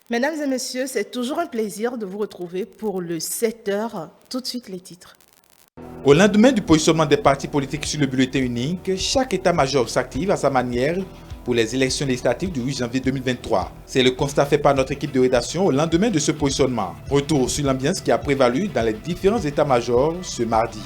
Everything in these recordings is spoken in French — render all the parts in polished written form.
Mesdames et messieurs, c'est toujours un plaisir de vous retrouver pour le 7 heures. Tout de suite, les titres. Au lendemain du positionnement des partis politiques sur le bulletin unique, chaque état-major s'active à sa manière pour les élections législatives du 8 janvier 2023. C'est le constat fait par notre équipe de rédaction au lendemain de ce positionnement. Retour sur l'ambiance qui a prévalu dans les différents états-majors ce mardi.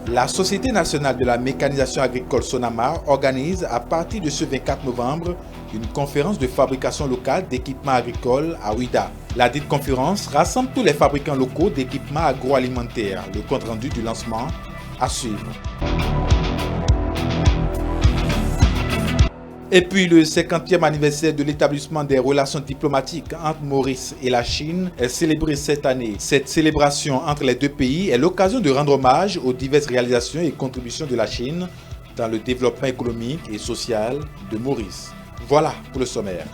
La Société nationale de la mécanisation agricole Sonamar organise à partir de ce 24 novembre une conférence de fabrication locale d'équipements agricoles à Ouida. La dite conférence rassemble tous les fabricants locaux d'équipements agroalimentaires. Le compte rendu du lancement à suivre. Et puis le 50e anniversaire de l'établissement des relations diplomatiques entre Maurice et la Chine est célébré cette année. Cette célébration entre les deux pays est l'occasion de rendre hommage aux diverses réalisations et contributions de la Chine dans le développement économique et social de Maurice. Voilà pour le sommaire.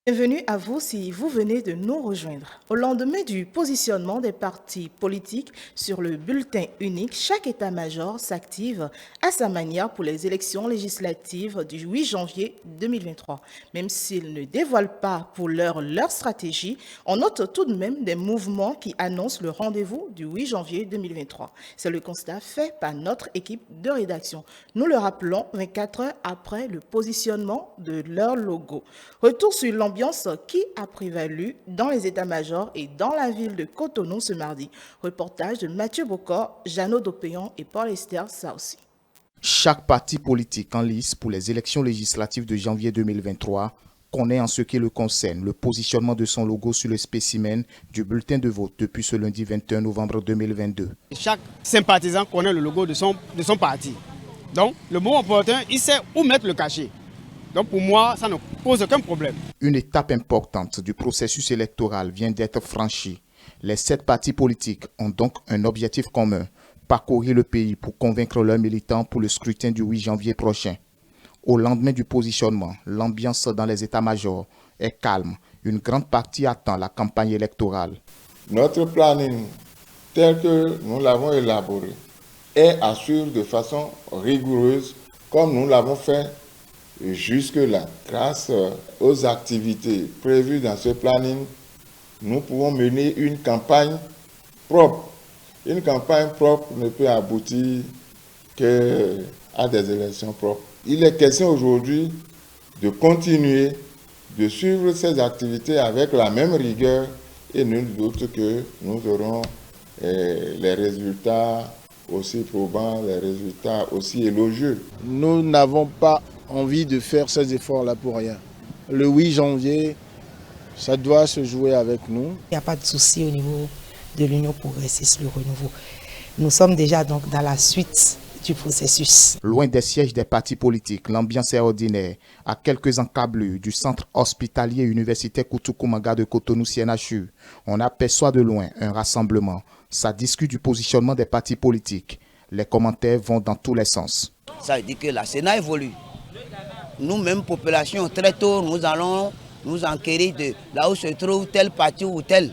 Bienvenue à vous si vous venez de nous rejoindre. Au lendemain du positionnement des partis politiques sur le bulletin unique, chaque état-major s'active à sa manière pour les élections législatives du 8 janvier 2023. Même s'ils ne dévoilent pas pour l'heure leur stratégie, on note tout de même des mouvements qui annoncent le rendez-vous du 8 janvier 2023. C'est le constat fait par notre équipe de rédaction. Nous le rappelons 24 heures après le positionnement de leur logo. Retour sur l'ambiance qui a prévalu dans les états-majors et dans la ville de Cotonou ce mardi. Reportage de Mathieu Bocor, Jeannot Dopéon et Paul-Esther Saoussi. Chaque parti politique en lice pour les élections législatives de janvier 2023 connaît en ce qui le concerne le positionnement de son logo sur le spécimen du bulletin de vote depuis ce lundi 21 novembre 2022. Chaque sympathisant connaît le logo de son parti. Donc, le moment opportun, il sait où mettre le cachet. Donc pour moi, ça ne pose aucun problème. Une étape importante du processus électoral vient d'être franchie. Les 7 partis politiques ont donc un objectif commun, parcourir le pays pour convaincre leurs militants pour le scrutin du 8 janvier prochain. Au lendemain du positionnement, l'ambiance dans les états-majors est calme. Une grande partie attend la campagne électorale. Notre planning, tel que nous l'avons élaboré, est assuré de façon rigoureuse, comme nous l'avons fait jusque-là. Grâce aux activités prévues dans ce planning, nous pouvons mener une campagne propre. Une campagne propre ne peut aboutir qu'à des élections propres. Il est question aujourd'hui de continuer de suivre ces activités avec la même rigueur et nul doute que nous aurons les résultats aussi probants, les résultats aussi élogieux. Nous n'avons pas envie de faire ces efforts-là pour rien. Le 8 janvier, ça doit se jouer avec nous. Il n'y a pas de souci au niveau de l'Union progressiste, le renouveau. Nous sommes déjà donc dans la suite du processus. Loin des sièges des partis politiques, l'ambiance est ordinaire. À quelques encablures du centre hospitalier universitaire Koutoukou-Manga de Cotonou CNHU, on aperçoit de loin un rassemblement. Ça discute du positionnement des partis politiques. Les commentaires vont dans tous les sens. Ça veut dire que la Sénat évolue. Nous-mêmes, population, très tôt, nous allons nous enquérir de là où se trouve tel parti ou tel.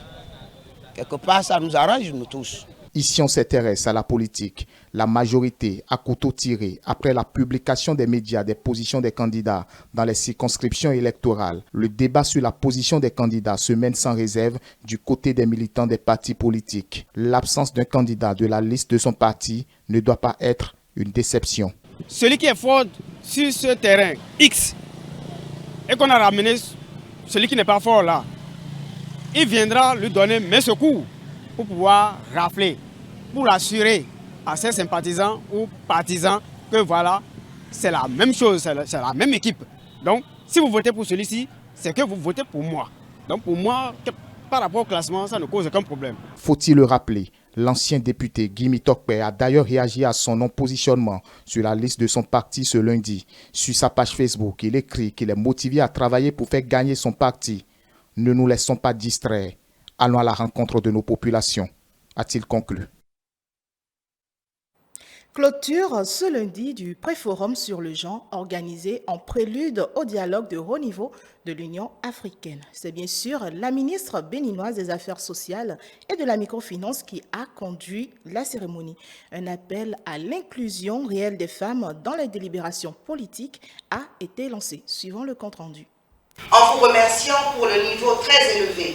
Quelque part, ça nous arrange, nous tous. Ici, on s'intéresse à la politique. La majorité à couteau tiré après la publication des médias des positions des candidats dans les circonscriptions électorales. Le débat sur la position des candidats se mène sans réserve du côté des militants des partis politiques. L'absence d'un candidat de la liste de son parti ne doit pas être une déception. Celui qui est fort sur ce terrain X et qu'on a ramené celui qui n'est pas fort là, il viendra lui donner mes secours pour pouvoir rafler, pour assurer à ses sympathisants ou partisans que voilà, c'est la même chose, c'est la même équipe. Donc, si vous votez pour celui-ci, c'est que vous votez pour moi. Donc, pour moi, par rapport au classement, ça ne cause aucun problème. Faut-il le rappeler? L'ancien député Guy Mitokpe a d'ailleurs réagi à son non-positionnement sur la liste de son parti ce lundi. Sur sa page Facebook, il écrit qu'il est motivé à travailler pour faire gagner son parti. Ne nous laissons pas distraire. Allons à la rencontre de nos populations, a-t-il conclu. Clôture ce lundi du pré-forum sur le genre organisé en prélude au dialogue de haut niveau de l'Union africaine. C'est bien sûr la ministre béninoise des Affaires sociales et de la microfinance qui a conduit la cérémonie. Un appel à l'inclusion réelle des femmes dans les délibérations politiques a été lancé, suivant le compte-rendu. En vous remerciant pour le niveau très élevé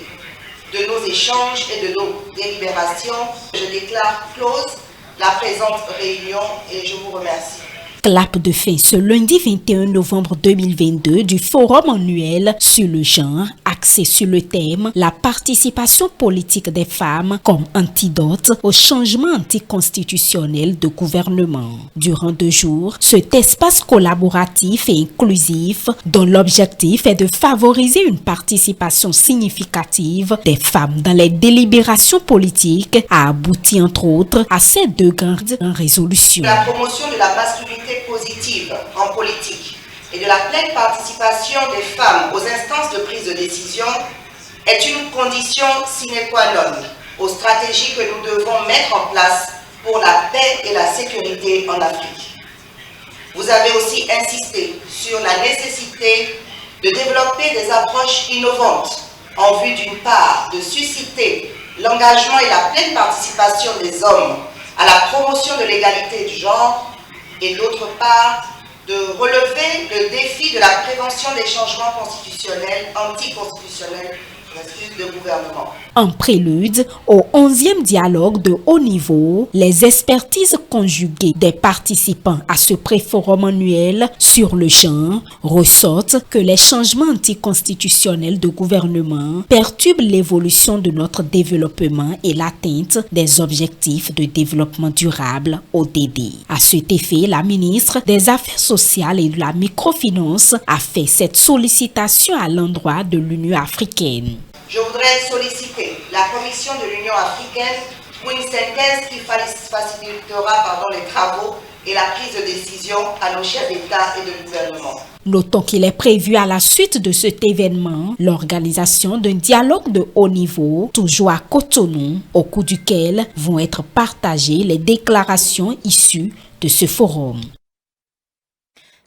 de nos échanges et de nos délibérations, je déclare close la présente réunion et je vous remercie. Clap de fin ce lundi 21 novembre 2022 du forum annuel sur le genre axé sur le thème la participation politique des femmes comme antidote au changement anticonstitutionnel de gouvernement. Durant 2 jours, cet espace collaboratif et inclusif dont l'objectif est de favoriser une participation significative des femmes dans les délibérations politiques a abouti entre autres à ces 2 grandes résolutions. La promotion de la masculinité positive en politique et de la pleine participation des femmes aux instances de prise de décision est une condition sine qua non aux stratégies que nous devons mettre en place pour la paix et la sécurité en Afrique. Vous avez aussi insisté sur la nécessité de développer des approches innovantes en vue d'une part de susciter l'engagement et la pleine participation des hommes à la promotion de l'égalité du genre et d'autre part de relever le défi de la prévention des changements constitutionnels, anticonstitutionnels de gouvernement. En prélude au 11e dialogue de haut niveau, les expertises conjuguées des participants à ce pré-forum annuel sur le genre ressortent que les changements anticonstitutionnels de gouvernement perturbent l'évolution de notre développement et l'atteinte des objectifs de développement durable ODD. À cet effet, la ministre des Affaires sociales et de la microfinance a fait cette sollicitation à l'endroit de l'Union africaine. Je voudrais solliciter la Commission de l'Union africaine pour une synthèse qui facilitera les travaux et la prise de décision à nos chefs d'État et de gouvernement. Notons qu'il est prévu à la suite de cet événement l'organisation d'un dialogue de haut niveau, toujours à Cotonou, au cours duquel vont être partagées les déclarations issues de ce forum.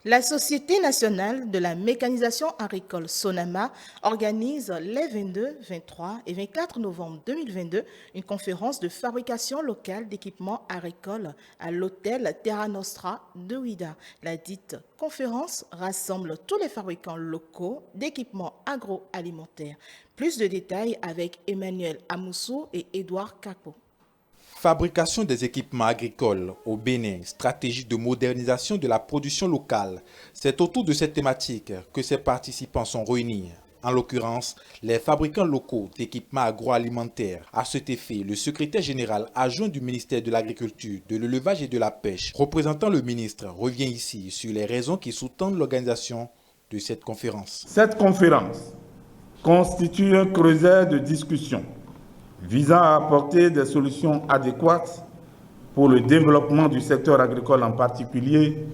La Société nationale de la mécanisation agricole SONAMA organise les 22, 23 et 24 novembre 2022 une conférence de fabrication locale d'équipements agricoles à l'hôtel Terra Nostra de Ouida. La dite conférence rassemble tous les fabricants locaux d'équipements agroalimentaires. Plus de détails avec Emmanuel Amoussou et Édouard Capo. Fabrication des équipements agricoles au Bénin, stratégie de modernisation de la production locale. C'est autour de cette thématique que ces participants sont réunis. En l'occurrence, les fabricants locaux d'équipements agroalimentaires. À cet effet, le secrétaire général adjoint du ministère de l'Agriculture, de l'Élevage et de la Pêche, représentant le ministre, revient ici sur les raisons qui sous-tendent l'organisation de cette conférence. Cette conférence constitue un creuset de discussion visant à apporter des solutions adéquates pour le développement du secteur agricole en particulier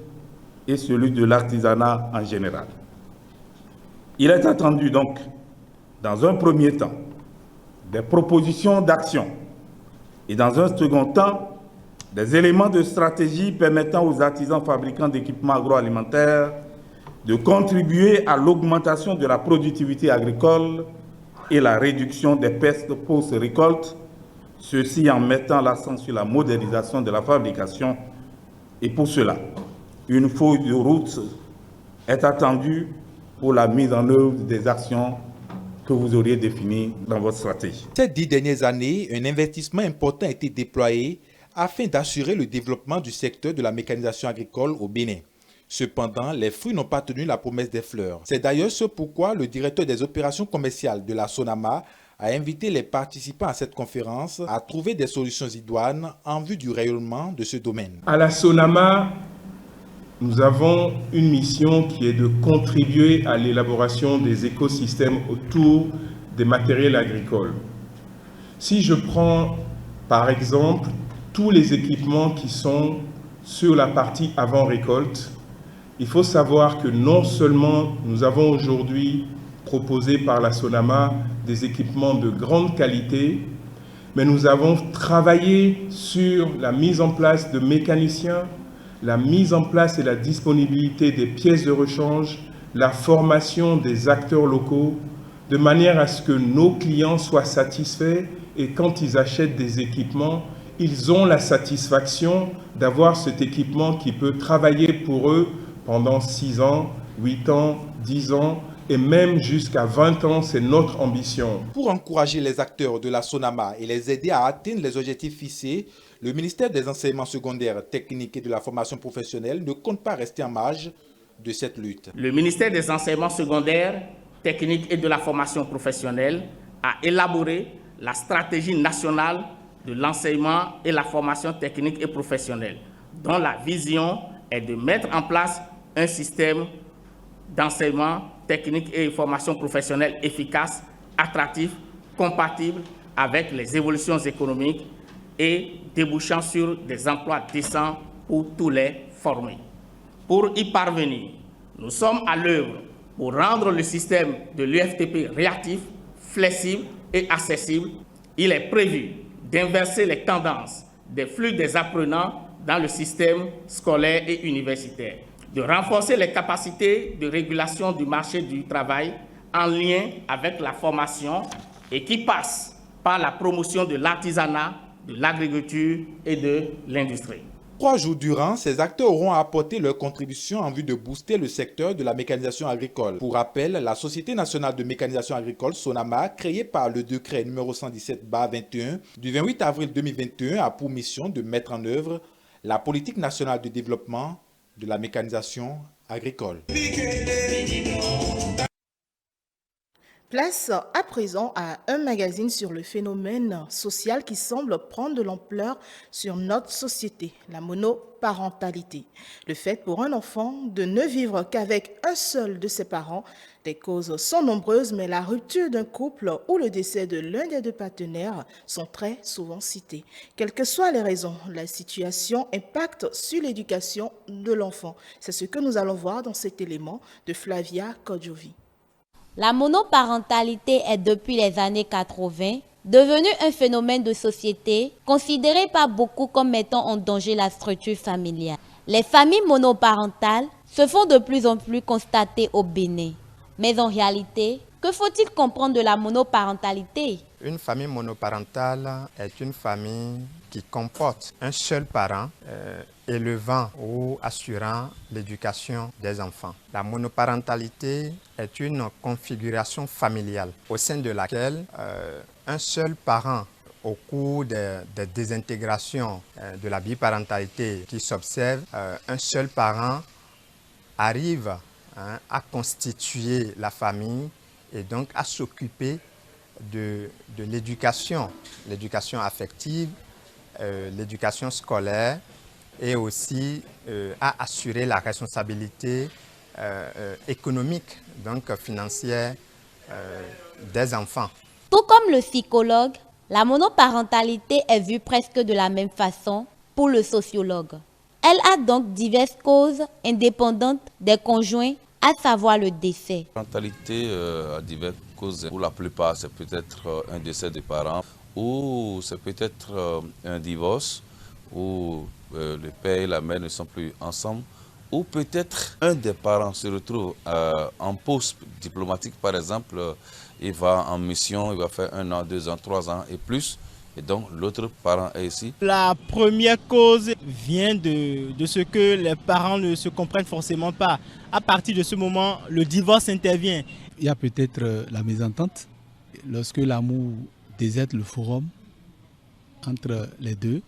et celui de l'artisanat en général. Il est attendu donc, dans un premier temps, des propositions d'action et dans un second temps, des éléments de stratégie permettant aux artisans fabricants d'équipements agroalimentaires de contribuer à l'augmentation de la productivité agricole et la réduction des pertes post-récolte, ceci en mettant l'accent sur la modernisation de la fabrication. Et pour cela, une feuille de route est attendue pour la mise en œuvre des actions que vous auriez définies dans votre stratégie. Ces 10 dernières années, un investissement important a été déployé afin d'assurer le développement du secteur de la mécanisation agricole au Bénin. Cependant, les fruits n'ont pas tenu la promesse des fleurs. C'est d'ailleurs ce pourquoi le directeur des opérations commerciales de la SONAMA a invité les participants à cette conférence à trouver des solutions idoines en vue du rayonnement de ce domaine. À la SONAMA, nous avons une mission qui est de contribuer à l'élaboration des écosystèmes autour des matériels agricoles. Si je prends par exemple tous les équipements qui sont sur la partie avant-récolte, il faut savoir que non seulement nous avons aujourd'hui proposé par la SONAMA des équipements de grande qualité, mais nous avons travaillé sur la mise en place de mécaniciens, la mise en place et la disponibilité des pièces de rechange, la formation des acteurs locaux, de manière à ce que nos clients soient satisfaits et quand ils achètent des équipements, ils ont la satisfaction d'avoir cet équipement qui peut travailler pour eux pendant 6 ans, 8 ans, 10 ans et même jusqu'à 20 ans, c'est notre ambition. Pour encourager les acteurs de la SONAMA et les aider à atteindre les objectifs fixés, le ministère des Enseignements secondaires, techniques et de la formation professionnelle ne compte pas rester en marge de cette lutte. Le ministère des Enseignements secondaires, techniques et de la formation professionnelle a élaboré la stratégie nationale de l'enseignement et la formation technique et professionnelle, dont la vision est de mettre en place un système d'enseignement technique et formation professionnelle efficace, attractif, compatible avec les évolutions économiques et débouchant sur des emplois décents pour tous les formés. Pour y parvenir, nous sommes à l'œuvre pour rendre le système de l'UFTP réactif, flexible et accessible. Il est prévu d'inverser les tendances des flux des apprenants dans le système scolaire et universitaire, de renforcer les capacités de régulation du marché du travail en lien avec la formation et qui passe par la promotion de l'artisanat, de l'agriculture et de l'industrie. 3 jours durant, ces acteurs auront apporté leur contribution en vue de booster le secteur de la mécanisation agricole. Pour rappel, la Société nationale de mécanisation agricole, SONAMA, créée par le décret numéro 117/21 du 28 avril 2021, a pour mission de mettre en œuvre la politique nationale de développement de la mécanisation agricole. Place à présent à un magazine sur le phénomène social qui semble prendre de l'ampleur sur notre société, la monoparentalité. Le fait pour un enfant de ne vivre qu'avec un seul de ses parents. Les causes sont nombreuses, mais la rupture d'un couple ou le décès de l'un des 2 partenaires sont très souvent cités. Quelles que soient les raisons, la situation impacte sur l'éducation de l'enfant. C'est ce que nous allons voir dans cet élément de Flavia Kodjovi. La monoparentalité est depuis les années 80 devenue un phénomène de société considéré par beaucoup comme mettant en danger la structure familiale. Les familles monoparentales se font de plus en plus constater au Bénin. Mais en réalité, que faut-il comprendre de la monoparentalité? Une famille monoparentale est une famille qui comporte un seul parent élevant ou assurant l'éducation des enfants. La monoparentalité est une configuration familiale au sein de laquelle un seul parent, au cours des désintégrations de la biparentalité qui s'observe, un seul parent arrive à constituer la famille et donc à s'occuper de l'éducation affective, l'éducation scolaire et aussi à assurer la responsabilité économique, donc financière des enfants. Tout comme le psychologue, la monoparentalité est vue presque de la même façon pour le sociologue. Elle a donc diverses causes indépendantes des conjoints, à savoir le décès. La parentalité a diverses causes. Pour la plupart, c'est peut-être un décès des parents ou c'est peut-être un divorce où le père et la mère ne sont plus ensemble ou peut-être un des parents se retrouve en pause diplomatique, par exemple, il va en mission, il va faire 1 an, 2 ans, 3 ans et plus. Et donc, l'autre parent est ici. La première cause vient de ce que les parents ne se comprennent forcément pas. À partir de ce moment, le divorce intervient. Il y a peut-être la mésentente. Lorsque l'amour déserte le forum entre les deux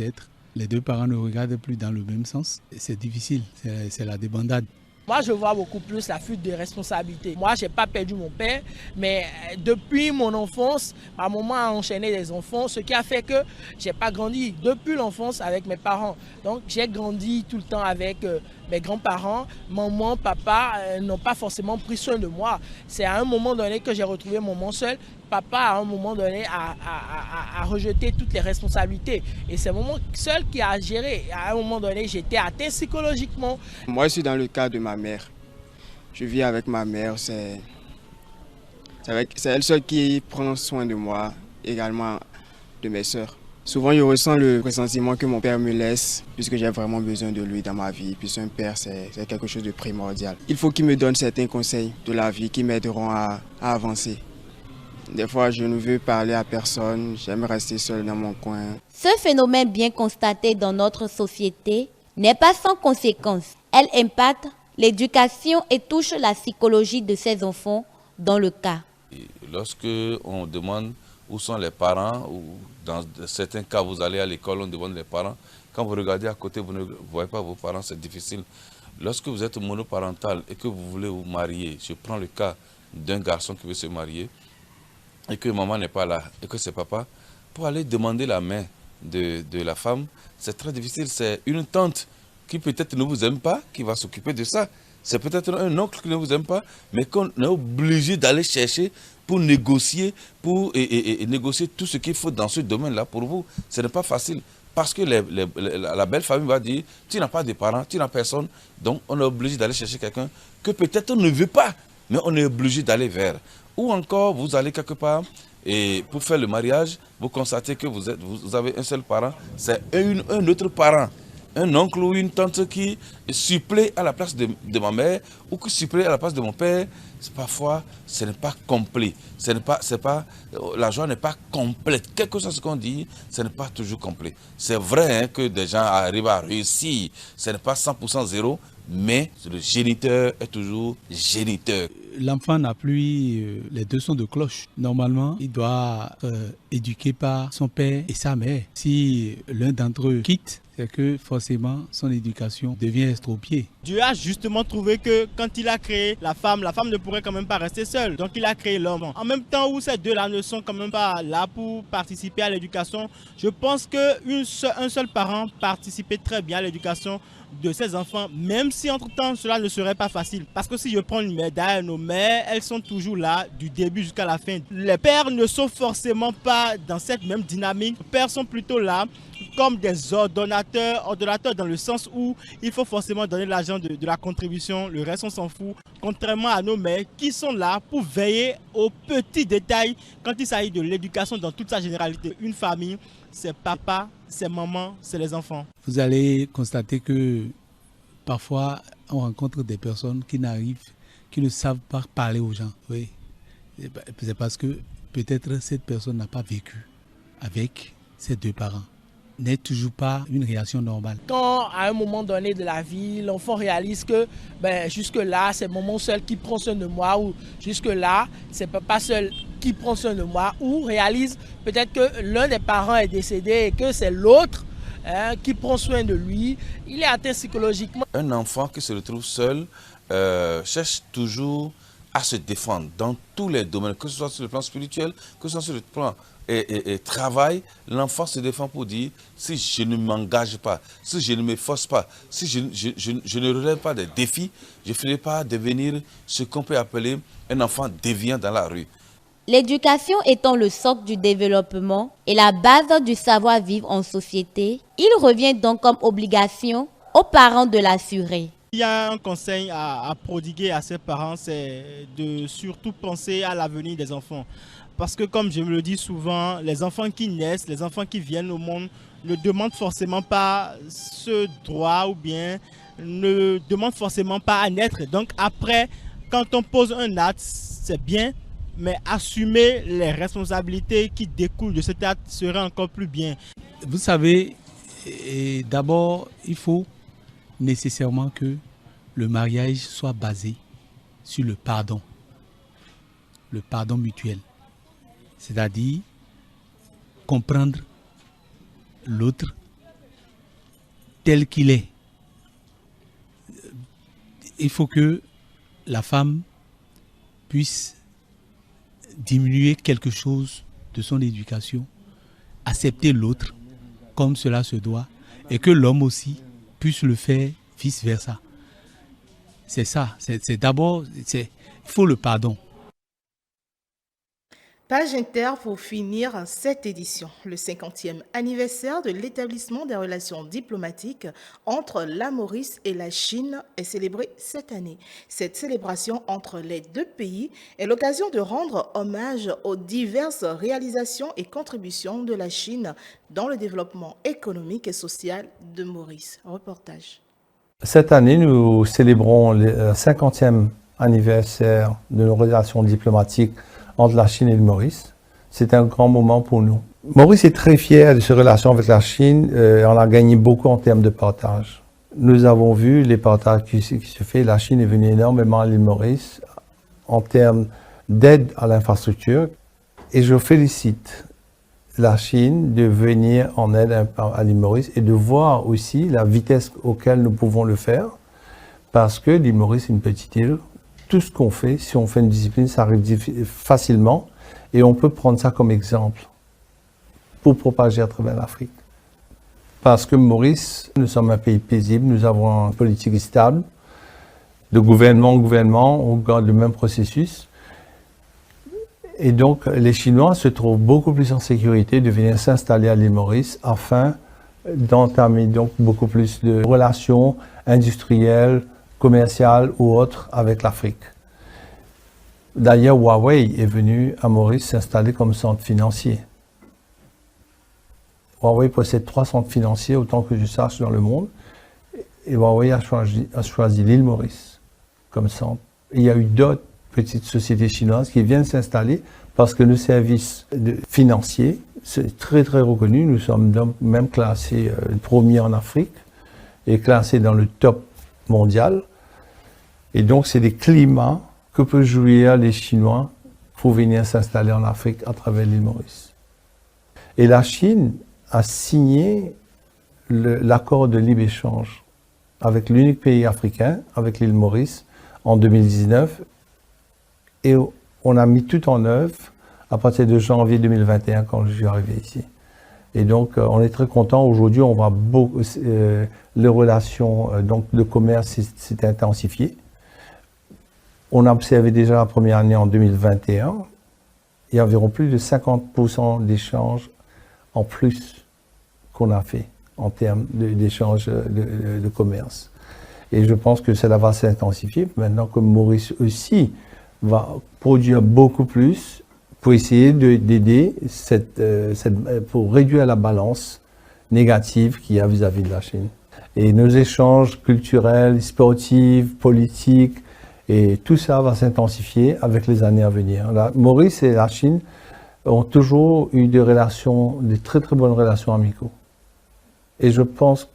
êtres, les 2 parents ne regardent plus dans le même sens. C'est difficile, c'est la débandade. Moi, je vois beaucoup plus la fuite de responsabilités. Moi, je n'ai pas perdu mon père, mais depuis mon enfance, ma maman a enchaîné les enfants, ce qui a fait que je n'ai pas grandi depuis l'enfance avec mes parents. Donc, j'ai grandi tout le temps avec mes grands-parents. Maman, papa n'ont pas forcément pris soin de moi. C'est à un moment donné que j'ai retrouvé maman seule. Papa, à un moment donné, a rejeté toutes les responsabilités. Et c'est maman seule qui a géré. À un moment donné, j'étais atteint psychologiquement. Moi, je suis dans le cas de ma mère. Je vis avec ma mère. C'est elle seule qui prend soin de moi. Également, de mes sœurs. Souvent, je ressens le pressentiment que mon père me laisse, puisque j'ai vraiment besoin de lui dans ma vie. Puisque un père, c'est quelque chose de primordial. Il faut qu'il me donne certains conseils de la vie qui m'aideront à avancer. Des fois, je ne veux parler à personne, j'aime rester seul dans mon coin. Ce phénomène bien constaté dans notre société n'est pas sans conséquences. Elle impacte l'éducation et touche la psychologie de ces enfants dans le cas. Lorsque on demande où sont les parents, ou dans certains cas vous allez à l'école, on demande les parents. Quand vous regardez à côté, vous ne voyez pas vos parents, c'est difficile. Lorsque vous êtes monoparental et que vous voulez vous marier, je prends le cas d'un garçon qui veut se marier et que maman n'est pas là et que c'est papa, pour aller demander la main de la femme, c'est très difficile. C'est une tante qui peut-être ne vous aime pas qui va s'occuper de ça. C'est peut-être un oncle qui ne vous aime pas, mais qu'on est obligé d'aller chercher pour négocier, et négocier tout ce qu'il faut dans ce domaine-là pour vous. Ce n'est pas facile. Parce que la belle famille va dire, tu n'as pas de parents, tu n'as personne. Donc on est obligé d'aller chercher quelqu'un que peut-être on ne veut pas, mais on est obligé d'aller vers. Ou encore, vous allez quelque part, et pour faire le mariage, vous constatez que vous avez un seul parent, c'est un autre parent. Un oncle ou une tante qui supplée à la place de ma mère ou qui supplée à la place de mon père, parfois ce n'est pas complet. La joie n'est pas complète. Quel que soit ce qu'on dit, ce n'est pas toujours complet. C'est vrai hein, que des gens arrivent à réussir, ce n'est pas 100% zéro, mais le géniteur est toujours géniteur. L'enfant n'a plus les deux sons de cloche. Normalement, il doit être éduqué par son père et sa mère. Si l'un d'entre eux quitte, c'est que forcément son éducation devient estropiée. Dieu a justement trouvé que quand il a créé la femme ne pourrait quand même pas rester seule. Donc il a créé l'homme. En même temps où ces deux-là ne sont quand même pas là pour participer à l'éducation, je pense qu'un seul parent participait très bien à l'éducation de ses enfants, même si entre-temps cela ne serait pas facile. Parce que si je prends une médaille, nos mères, elles sont toujours là du début jusqu'à la fin. Les pères ne sont forcément pas dans cette même dynamique. Les pères sont plutôt là comme des ordonnateurs dans le sens où il faut forcément donner l'argent de la contribution, le reste on s'en fout. Contrairement à nos mères qui sont là pour veiller aux petits détails quand il s'agit de l'éducation dans toute sa généralité. Une famille, c'est papa, c'est maman, c'est les enfants. Vous allez constater que parfois on rencontre des personnes qui ne savent pas parler aux gens. Oui. C'est parce que peut-être cette personne n'a pas vécu avec ses deux parents. N'est toujours pas une réaction normale. Quand à un moment donné de la vie, l'enfant réalise que jusque-là, c'est maman seul qui prend soin de moi, ou jusque-là, c'est papa seul qui prend soin de moi, ou réalise peut-être que l'un des parents est décédé et que c'est l'autre qui prend soin de lui, il est atteint psychologiquement. Un enfant qui se retrouve seul cherche toujours à se défendre dans tous les domaines, que ce soit sur le plan spirituel, que ce soit sur le plan et travail. L'enfant se défend pour dire, si je ne m'engage pas, si je ne m'efforce pas, si je ne relève pas des défis, je ne ferai pas devenir ce qu'on peut appeler un enfant déviant dans la rue. L'éducation étant le socle du développement et la base du savoir-vivre en société, il revient donc comme obligation aux parents de l'assurer. Il y a un conseil à prodiguer à ses parents, c'est de surtout penser à l'avenir des enfants. Parce que comme je me le dis souvent, les enfants qui naissent, les enfants qui viennent au monde ne demandent forcément pas ce droit ou bien ne demandent forcément pas à naître. Donc après, quand on pose un acte, c'est bien, mais assumer les responsabilités qui découlent de cet acte serait encore plus bien. Vous savez, d'abord, il faut nécessairement que le mariage soit basé sur le pardon mutuel. C'est-à-dire comprendre l'autre tel qu'il est. Il faut que la femme puisse diminuer quelque chose de son éducation, accepter l'autre comme cela se doit, et que l'homme aussi puisse le faire vice-versa. C'est ça, c'est d'abord, il faut le pardon. Page Inter pour finir cette édition. Le 50e anniversaire de l'établissement des relations diplomatiques entre la Maurice et la Chine est célébré cette année. Cette célébration entre les deux pays est l'occasion de rendre hommage aux diverses réalisations et contributions de la Chine dans le développement économique et social de Maurice. Reportage. Cette année, nous célébrons le 50e anniversaire de nos relations diplomatiques entre la Chine et le Maurice. C'est un grand moment pour nous. Maurice est très fier de ses relations avec la Chine. On a gagné beaucoup en termes de partage. Nous avons vu les partages qui se font. La Chine est venue énormément à l'île Maurice en termes d'aide à l'infrastructure. Et je félicite la Chine de venir en aide à l'île Maurice et de voir aussi la vitesse auquel nous pouvons le faire. Parce que l'île Maurice est une petite île. Tout ce qu'on fait, si on fait une discipline, ça arrive facilement et on peut prendre ça comme exemple pour propager à travers l'Afrique. Parce que Maurice, nous sommes un pays paisible, nous avons une politique stable, de gouvernement en gouvernement, on garde le même processus. Et donc, les Chinois se trouvent beaucoup plus en sécurité de venir s'installer à l'île Maurice afin d'entamer donc beaucoup plus de relations industrielles, commerciales ou autres avec l'Afrique. D'ailleurs, Huawei est venu à Maurice s'installer comme centre financier. Huawei possède 3 centres financiers, autant que je sache, dans le monde. Et Huawei a choisi l'île Maurice comme centre. Et il y a eu d'autres petites sociétés chinoises qui viennent s'installer parce que nos services financiers, c'est très très reconnu. Nous sommes donc même classés premiers en Afrique et classés dans le top mondial. Et donc, c'est des climats que peuvent jouir les Chinois pour venir s'installer en Afrique à travers l'île Maurice. Et la Chine a signé l'accord de libre-échange avec l'unique pays africain, avec l'île Maurice, en 2019. Et on a mis tout en œuvre à partir de janvier 2021 quand je suis arrivé ici. Et donc, on est très content. Aujourd'hui, on voit beaucoup, les relations donc, de commerce s'est intensifiées. On a observé déjà la première année en 2021, il y a environ plus de 50% d'échanges en plus qu'on a fait en termes d'échanges de commerce. Et je pense que cela va s'intensifier maintenant que Maurice aussi va produire beaucoup plus pour essayer d'aider pour réduire la balance négative qu'il y a vis-à-vis de la Chine. Et nos échanges culturels, sportifs, politiques, et tout ça va s'intensifier avec les années à venir. Maurice et la Chine ont toujours eu des très très bonnes relations amicales. Et je pense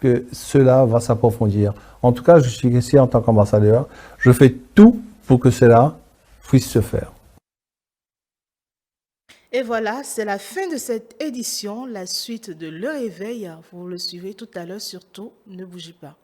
que cela va s'approfondir. En tout cas, je suis ici en tant qu'ambassadeur. Je fais tout pour que cela puisse se faire. Et voilà, c'est la fin de cette édition, la suite de Le Réveil. Vous le suivez tout à l'heure, surtout, ne bougez pas.